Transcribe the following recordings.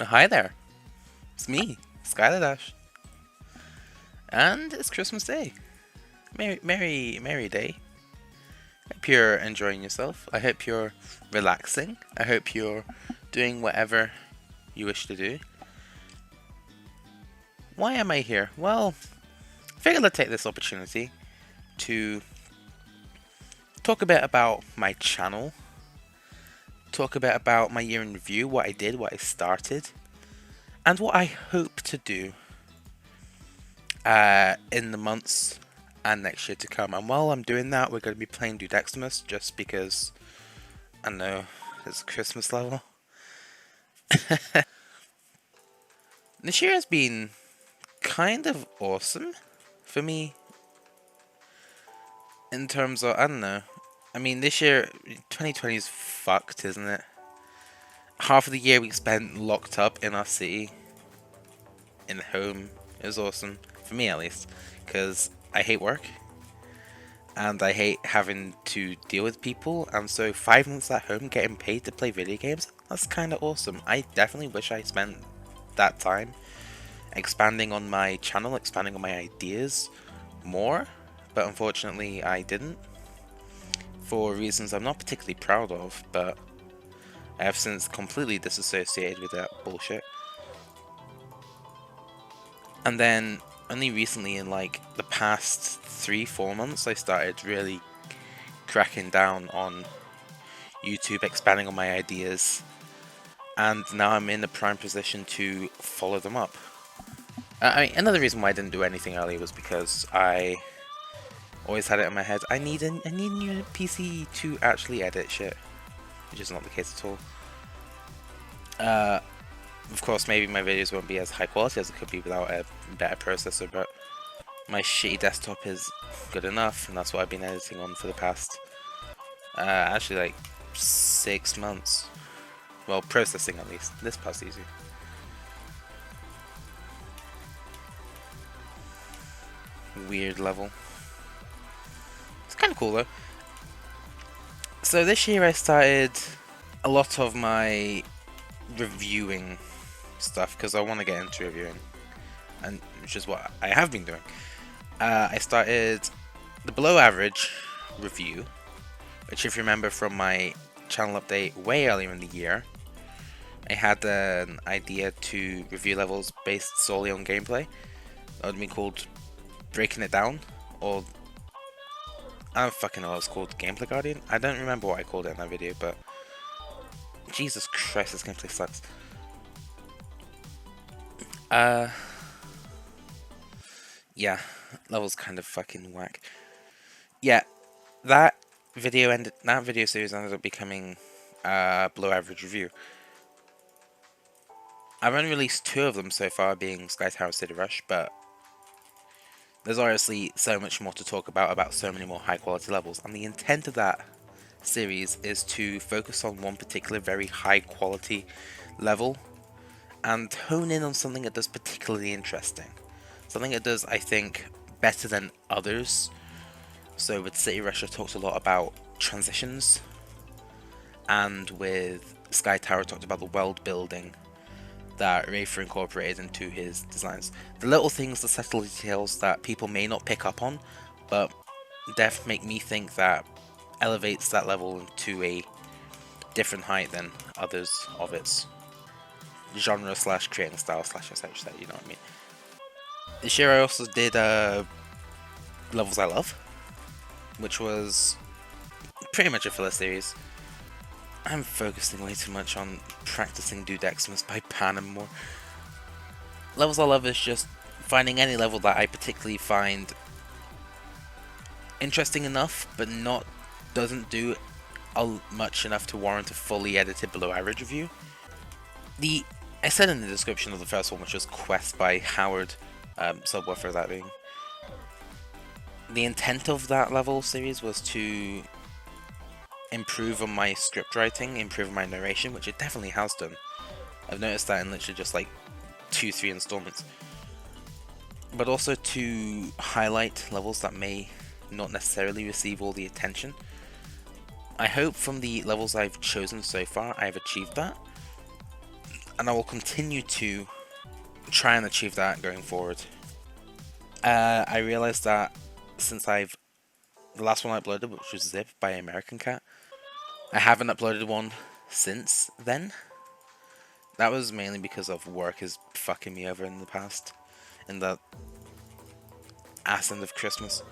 Hi there, it's me, Skylaaaaa, and it's Christmas Day. Merry day. Hope you're enjoying yourself. I hope you're relaxing. I hope you're doing whatever you wish to do. Why am I here? Well, I figured I'd take this opportunity to talk a bit about my channel, talk a bit about my year in review, what I did, what I started, and what I hope to do in the months and next year to come. And while I'm doing that, we're going to be playing Dudexmas just because, I don't know, it's a Christmas level. This year has been kind of awesome for me in terms of, I don't know, I mean, this year, 2020 is fucked, isn't it? Half of the year we spent locked up in our city, in home. It was awesome, for me at least, because I hate work, and I hate having to deal with people, and so 5 months at home getting paid to play video games, that's kind of awesome. I definitely wish I spent that time expanding on my channel, expanding on my ideas more, but unfortunately I didn't, for reasons I'm not particularly proud of, but I have since completely disassociated with that bullshit. And then only recently, in like the past 3-4 months, I started really cracking down on YouTube, expanding on my ideas, and now I'm in a prime position to follow them up. Another reason why I didn't do anything earlier was because I always had it in my head, I need a new PC to actually edit shit, which is not the case at all. Of course, maybe my videos won't be as high quality as it could be without a better processor, but my shitty desktop is good enough, and that's what I've been editing on for the past, actually like 6 months. Well, processing at least. This part's easy. Weird level. It's kind of cool though. So this year I started a lot of my reviewing stuff because I want to get into reviewing, and which is what I have been doing. I started the below average review, which if you remember from my channel update way earlier in the year, I had an idea to review levels based solely on gameplay. That would be called Breaking It Down, or I don't fucking know what it's called, Gameplay Guardian? I don't remember what I called it in that video, but Jesus Christ, this gameplay sucks. Yeah, level's kind of fucking whack. Yeah, that video series ended up becoming below average review. I've only released 2 of them so far, being Sky Tower and City Rush, but there's obviously so much more to talk about so many more high quality levels, and the intent of that series is to focus on one particular very high quality level and hone in on something that does particularly interesting. Something that does, I think, better than others. So with City Rush I talked a lot about transitions, and with Sky Tower I talked about the world building that Rafer incorporated into his designs. The little things, the subtle details that people may not pick up on, but def make me think that elevates that level to a different height than others of its genre / creating style / etc. You know what I mean? This year I also did Levels I Love, which was pretty much a filler series. I'm focusing way too much on practicing Dudexmas by Pan more. Levels I Love is just finding any level that I particularly find interesting enough, but doesn't do much enough to warrant a fully edited below average review. I said in the description of the first one, which was Quest by Howard, Subwoofer that being. The intent of that level series was to improve on my script writing, improve on my narration, which it definitely has done. I've noticed that in literally just like 2-3 installments. But also to highlight levels that may not necessarily receive all the attention. I hope from the levels I've chosen so far, I've achieved that. and I will continue to try and achieve that going forward. I realized that since the last one I uploaded, which was Zip by American Cat, I haven't uploaded one since then. That was mainly because of work is fucking me over in the past, in the ass end of Christmas.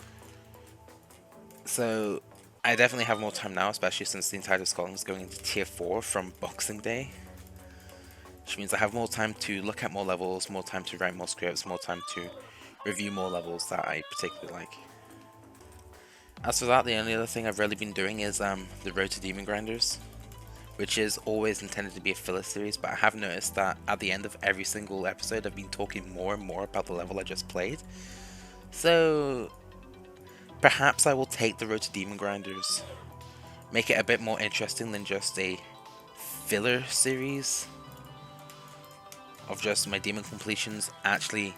So I definitely have more time now, especially since the entire Scotland is going into tier 4 from Boxing Day. Which means I have more time to look at more levels, more time to write more scripts, more time to review more levels that I particularly like. As for that, the only other thing I've really been doing is the Road to Demon Grinders, which is always intended to be a filler series, but I have noticed that at the end of every single episode I've been talking more and more about the level I just played. So perhaps I will take the Road to Demon Grinders, make it a bit more interesting than just a filler series of just my demon completions, actually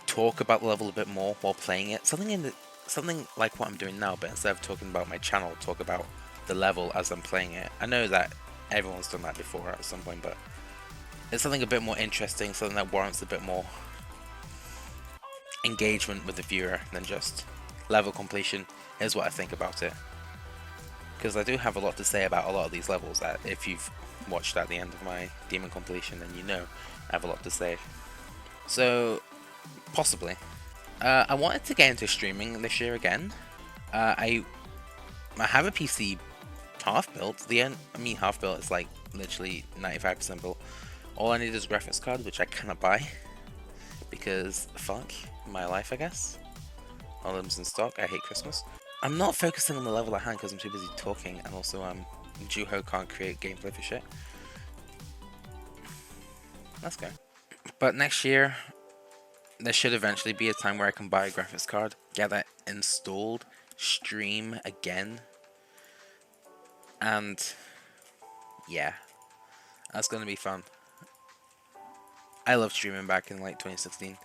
talk about the level a bit more while playing it. Something like what I'm doing now, but instead of talking about my channel, talk about the level as I'm playing it. I know that everyone's done that before at some point, but it's something a bit more interesting, something that warrants a bit more engagement with the viewer than just level completion. Here's what I think about it, because I do have a lot to say about a lot of these levels that if you've watched at the end of my demon completion, then you know I have a lot to say. So possibly I wanted to get into streaming this year again. I have a PC half built. Half built is like literally 95% built. All I need is a graphics card, which I cannot buy because fuck my life, I guess. All of them's in stock. I hate Christmas. I'm not focusing on the level at hand because I'm too busy talking, and also Juhou can't create gameplay for shit. Let's go. But next year, there should eventually be a time where I can buy a graphics card, get that installed, stream again, and yeah, that's gonna be fun. I loved streaming back in like 2016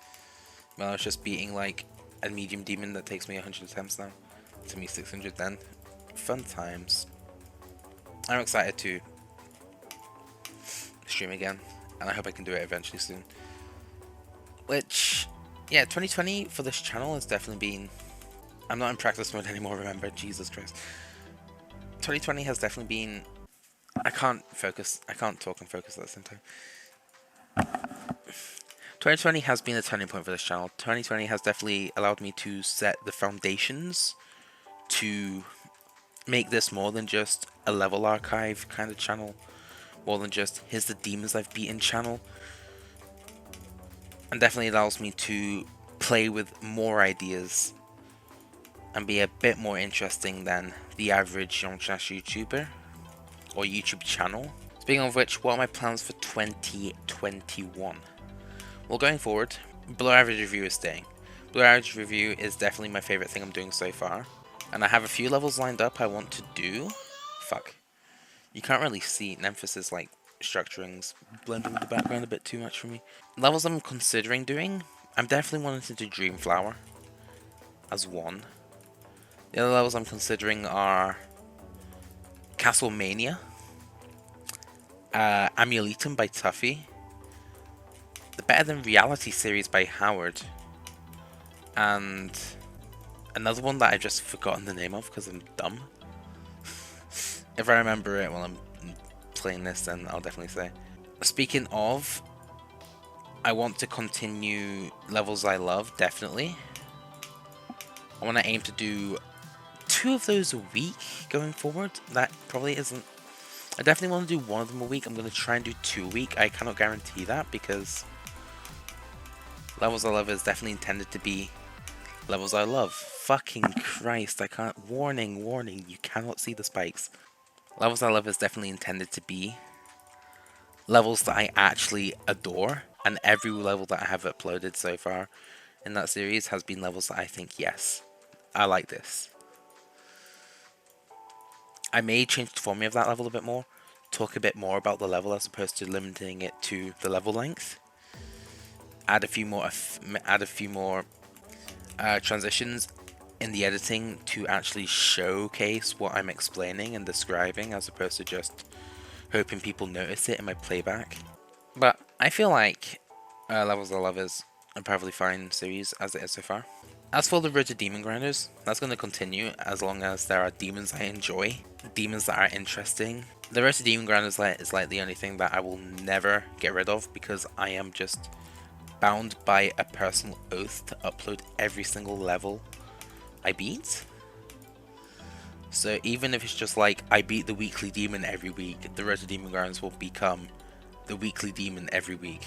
when I was just beating like a medium demon that takes me 100 attempts now. To me 600 then. Fun times. I'm excited to stream again, and I hope I can do it eventually soon. Which, yeah, 2020 for this channel has definitely been... I'm not in practice mode anymore, remember, Jesus Christ. 2020 has definitely been... I can't talk and focus at the same time. 2020 has been a turning point for this channel. 2020 has definitely allowed me to set the foundations to make this more than just a level archive kind of channel, more than just here's the demons I've beaten channel, and definitely allows me to play with more ideas and be a bit more interesting than the average young YouTuber or YouTube channel. Speaking of which, what are my plans for 2021? Well, going forward, below average review is staying. Below average review is definitely my favorite thing I'm doing so far. And I have a few levels lined up I want to do. Fuck. You can't really see. Nemphis is like structuring's blending with the background a bit too much for me. Levels I'm considering doing, I'm definitely wanting to do Dreamflower as one. The other levels I'm considering are Castlemania, Amuletum by Tuffy, the Better Than Reality series by Howard, and another one that I've just forgotten the name of because I'm dumb. If I remember it while I'm playing this, then I'll definitely say. Speaking of, I want to continue levels I love, definitely. I want to aim to do 2 of those a week going forward. That probably isn't... I definitely want to do 1 of them a week. I'm going to try and do 2 a week. I cannot guarantee that because levels I love is definitely intended to be levels I love. Fucking Christ, I can't... Warning, you cannot see the spikes. Levels I love is definitely intended to be levels that I actually adore, and every level that I have uploaded so far in that series has been levels that I think, yes, I like this. I may change the formula of that level a bit more, talk a bit more about the level as opposed to limiting it to the level length. Add a few more transitions in the editing to actually showcase what I'm explaining and describing, as opposed to just hoping people notice it in my playback. But I feel like Levels of Love is a perfectly fine series as it is so far. As for the Road to Demon Grinders, that's going to continue as long as there are demons I enjoy, demons that are interesting. The Road to Demon Grinders is like the only thing that I will never get rid of, because I am just bound by a personal oath to upload every single level I beat. So even if it's just like I beat the weekly demon every week, the Road to Demon Grinders will become the weekly demon every week.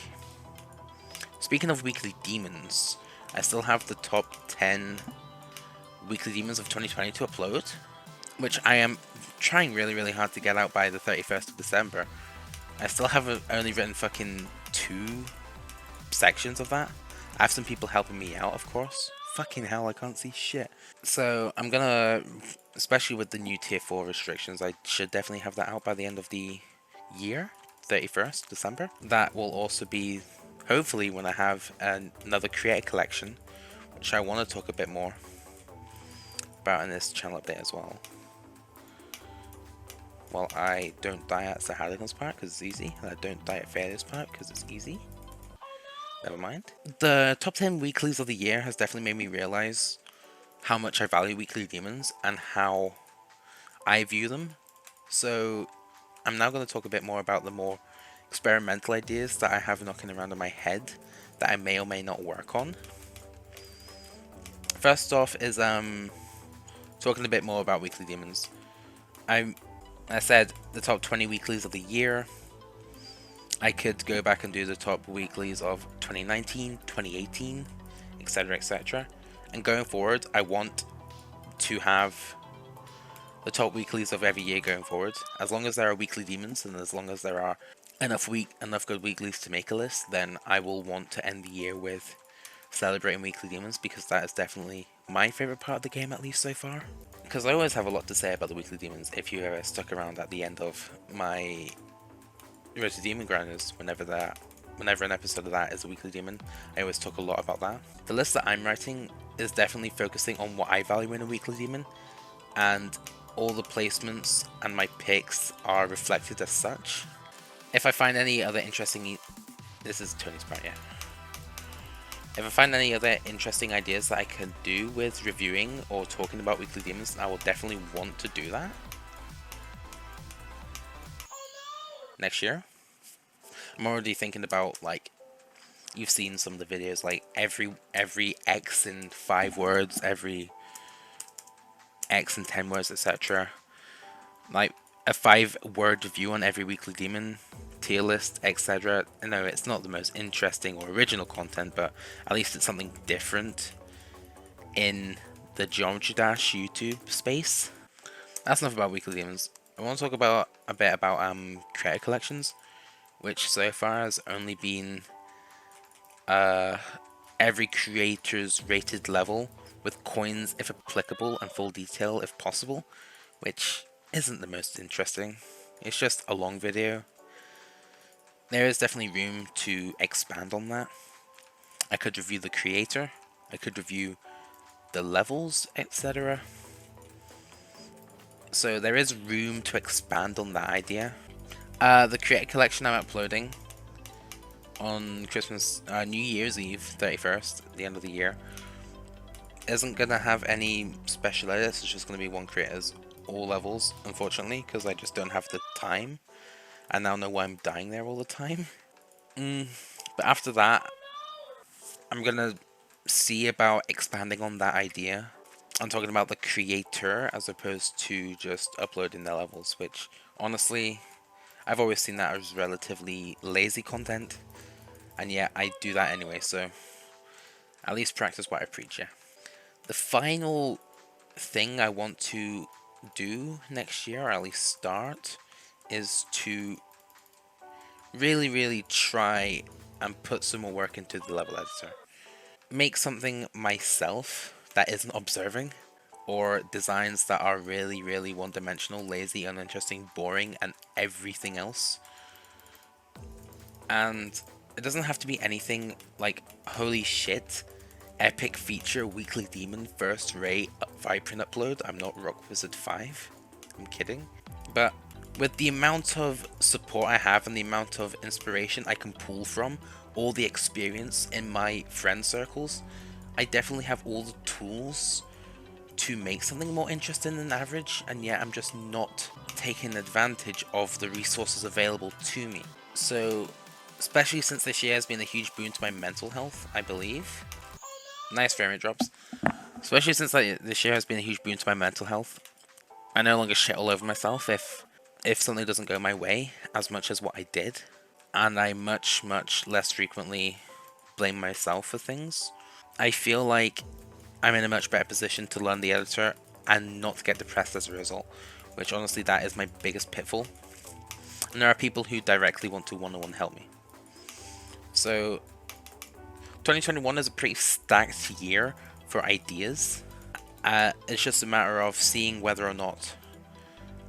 Speaking of weekly demons, I still have the top 10 weekly demons of 2020 to upload, which I am trying really hard to get out by the 31st of December. I still have only written fucking 2 sections of that. I have some people helping me out, of course. Fucking hell, I can't see shit. So I'm gonna, especially with the new tier 4 restrictions, I should definitely have that out by the end of the year, 31st December. That will also be hopefully when I have another creator collection, which I want to talk a bit more about in this channel update as well. Well, I don't die at SirHadoken's part because it's easy, and I don't die at Ferdefunky's part because it's easy. Never mind. The top 10 weeklies of the year has definitely made me realize how much I value weekly demons and how I view them. So I'm now going to talk a bit more about the more experimental ideas that I have knocking around in my head that I may or may not work on. First off is talking a bit more about weekly demons. I said the top 20 weeklies of the year. I could go back and do the top weeklies of 2019, 2018, etc, etc. And going forward, I want to have the top weeklies of every year going forward. As long as there are weekly demons, and as long as there are enough good weeklies to make a list, then I will want to end the year with celebrating weekly demons, because that is definitely my favorite part of the game, at least so far. Because I always have a lot to say about the weekly demons. If you ever stuck around at the end of my Road to Demon Grinders, whenever an episode of that is a weekly demon, I always talk a lot about that. The list that I'm writing is definitely focusing on what I value in a weekly demon, and all the placements and my picks are reflected as such. If I find any other interesting... This is Tony's part, yeah. If I find any other interesting ideas that I can do with reviewing or talking about weekly demons, I will definitely want to do that next year. I'm already thinking about, like, you've seen some of the videos, like every X in 5 words, every X in 10 words, etc. Like a 5-word review on every weekly demon, tier list, etc. I know it's not the most interesting or original content, but at least it's something different in the Geometry Dash YouTube space. That's enough about weekly demons. I want to talk about a bit about creator collections, which so far has only been every creator's rated level with coins if applicable and full detail if possible, which isn't the most interesting. It's just a long video. There is definitely room to expand on that. I could review the creator, I could review the levels, etc. So there is room to expand on that idea. The creator collection I'm uploading on Christmas, New Year's Eve, 31st, the end of the year, isn't going to have any special edits. It's just going to be one creator's all levels, unfortunately, because I just don't have the time. I now know why I'm dying there all the time. But after that, I'm going to see about expanding on that idea. I'm talking about the creator as opposed to just uploading their levels, which, honestly, I've always seen that as relatively lazy content. And yet, I do that anyway, so at least practice what I preach, yeah. The final thing I want to do next year, or at least start, is to really try and put some more work into the level editor. Make something myself that isn't observing, or designs that are really one-dimensional, lazy, uninteresting, boring, and everything else. And it doesn't have to be anything like, holy shit, epic feature, weekly demon, first rate, Vibrant upload. I'm not Rock Wizard 5. I'm kidding. But With the amount of support I have and the amount of inspiration I can pull from, all the experience in my friend circles, I definitely have all the tools to make something more interesting than average, and yet I'm just not taking advantage of the resources available to me. So, especially since this year has been a huge boon to my mental health, I believe. Nice frame rate drops. Especially since this year has been a huge boon to my mental health, I no longer shit all over myself if something doesn't go my way as much as what I did, and I much less frequently blame myself for things. I feel like I'm in a much better position to learn the editor and not get depressed as a result, which honestly that is my biggest pitfall. And there are people who directly want to one-on-one help me. So 2021 is a pretty stacked year for ideas. It's just a matter of seeing whether or not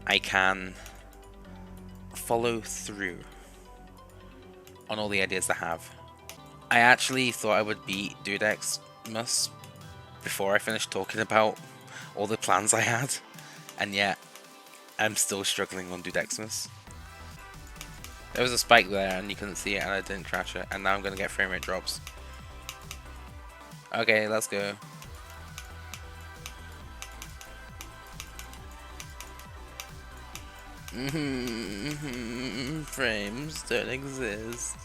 I can follow through on all the ideas I have. I actually thought I would beat Dudexmas before I finished talking about all the plans I had, and yet I'm still struggling on Dudexmas. There was a spike there and you couldn't see it and I didn't crash it, and now I'm gonna get frame rate drops. Okay, let's go. Frames don't exist.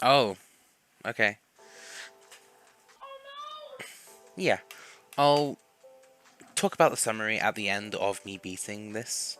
Oh, okay. Yeah, I'll talk about the summary at the end of me beating this.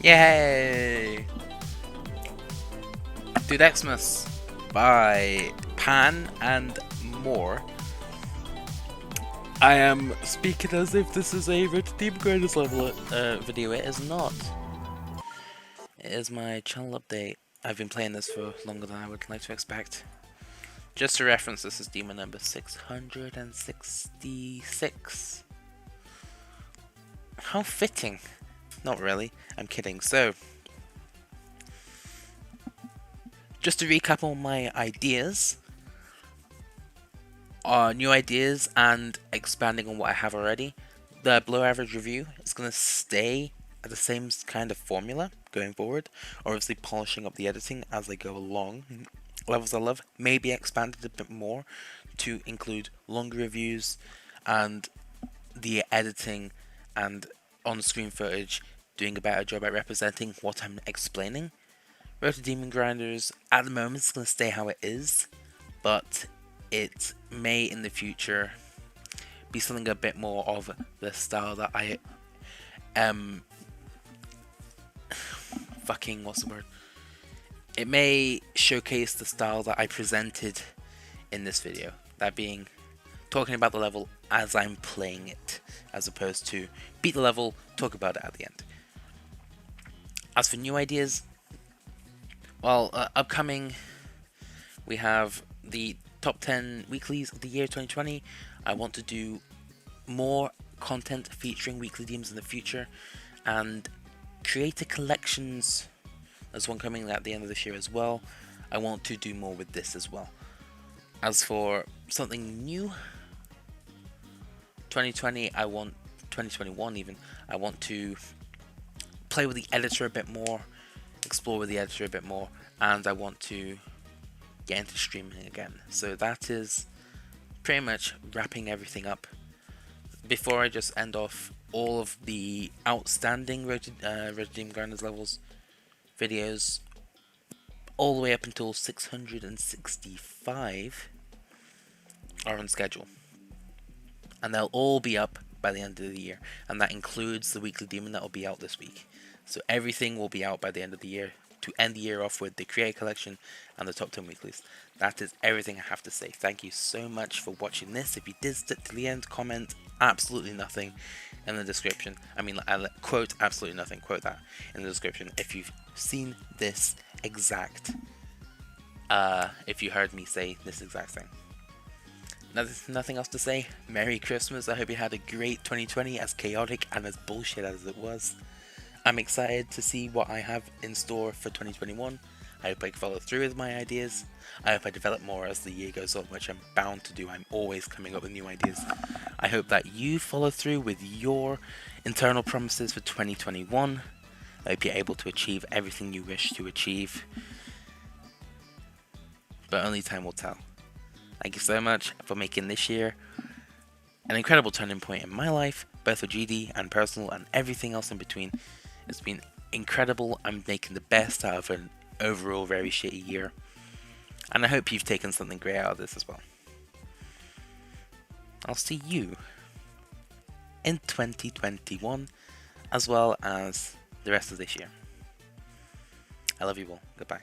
Yay! Dudexmas by Pan and More. I am speaking as if this is a Rotary Greatest Level video. It is not. It is my channel update. I've been playing this for longer than I would like to expect. Just to reference, this is demon number 666. How fitting. Not really, I'm kidding. So, just to recap on my ideas, new ideas and expanding on what I have already, the below average review is going to stay at the same kind of formula going forward, obviously polishing up the editing as I go along. Levels of Love may be expanded a bit more to include longer reviews and the editing and on-screen footage doing a better job at representing what I'm explaining. Road to Demon Grinders, at the moment, it's going to stay how it is, but it may in the future be something a bit more of the style that I what's the word? It may showcase the style that I presented in this video. That being talking about the level as I'm playing it, as opposed to beat the level, talk about it at the end. As for new ideas, well, upcoming, we have the top 10 weeklies of the year 2020. I want to do more content featuring weekly themes in the future, and creator collections. There's one coming at the end of this year as well. I want to do more with this as well. As for something new, 2021 even, I want to play with the editor a bit more, explore with the editor a bit more, and I want to get into streaming again. So that is pretty much wrapping everything up. Before I just end off, all of the outstanding Redeem Grinders levels videos, all the way up until 665, are on schedule. And they'll all be up by the end of the year. And that includes the weekly demon that will be out this week. So everything will be out by the end of the year, to end the year off with the Creator Collection and the top 10 weeklies. That is everything I have to say. Thank you so much for watching this. If you did stick to the end, comment absolutely nothing in the description. I mean, I'll quote absolutely nothing, quote that in the description if you've seen this exact, if you heard me say this exact thing. Nothing else to say. Merry Christmas. I hope you had a great 2020, as chaotic and as bullshit as it was. I'm excited to see what I have in store for 2021. I hope I follow through with my ideas. I hope I develop more as the year goes on, which I'm bound to do. I'm always coming up with new ideas. I hope that you follow through with your internal promises for 2021. I hope you're able to achieve everything you wish to achieve. But only time will tell. Thank you so much for making this year an incredible turning point in my life, both for GD and personal and everything else in between. It's been incredible. I'm making the best out of an overall very shitty year. And I hope you've taken something great out of this as well. I'll see you in 2021, as well as the rest of this year. I love you all. Goodbye.